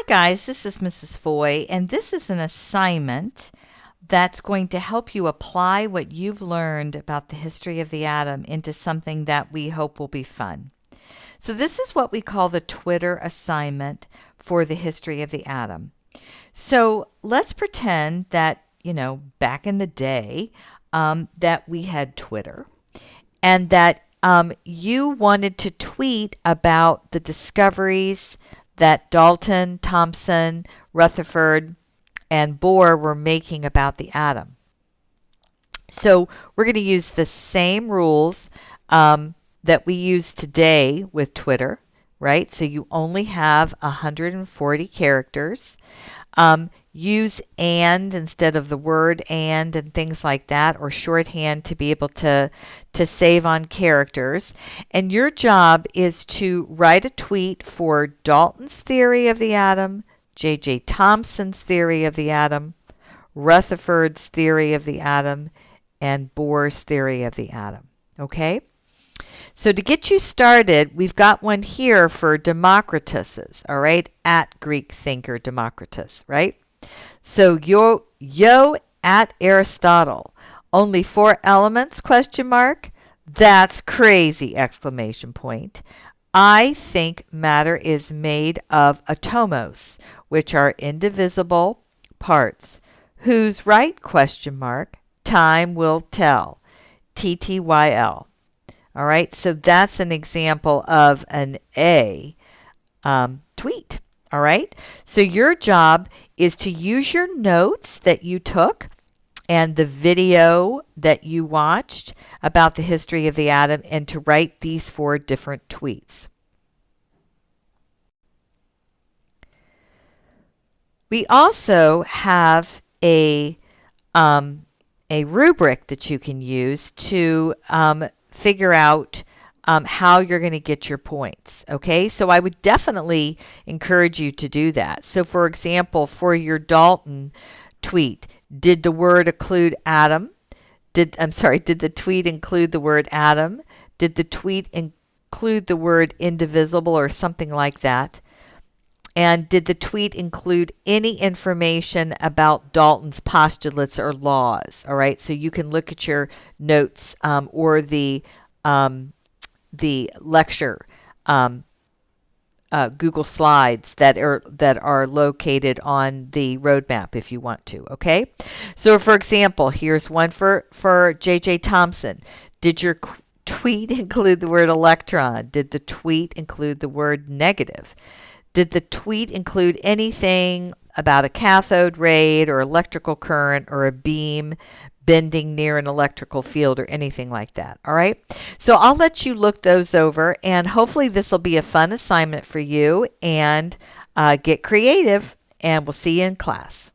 guys, this is Mrs. Foy, and this is an assignment that's going to help you apply what you've learned about the history of the atom into something that we hope will be fun. So this is what we call the Twitter assignment for the history of the atom. So let's pretend that, back in the day, that we had Twitter and that you wanted to tweet about the discoveries that Dalton, Thomson, Rutherford, and Bohr were making about the atom. So we're going to use the same rules that we use today with Twitter, right? So you only have 140 characters. Use and instead of the word and things like that, or shorthand to be able to save on characters. And your job is to write a tweet for Dalton's theory of the atom, J.J. Thomson's theory of the atom, Rutherford's theory of the atom, and Bohr's theory of the atom. Okay? So to get you started, we've got one here for Democritus's, all right? At Greek thinker Democritus, right? So yo at Aristotle, only 4 elements, question mark? That's crazy, exclamation point. I think matter is made of atomos, which are indivisible parts. Who's right, question mark? Time will tell, TTYL. All right, so that's an example of an A tweet. All right, so your job is to use your notes that you took and the video that you watched about the history of the atom and to write these 4 different tweets. We also have a rubric that you can use to figure out how you're going to get your points. Okay, so I would definitely encourage you to do that. So for example, for your Dalton tweet, did the word include atom? Did the tweet include the word atom? Did the tweet include the word indivisible or something like that? And did the tweet include any information about Dalton's postulates or laws? All right, so you can look at your notes or the lecture Google Slides that are located on the roadmap if you want to. Okay, so for example, here's one for J.J. Thomson. Did your tweet include the word electron? Did the tweet include the word negative? Did the tweet include anything about a cathode ray or electrical current or a beam bending near an electrical field or anything like that? All right. So I'll let you look those over, and hopefully this will be a fun assignment for you, and get creative, and we'll see you in class.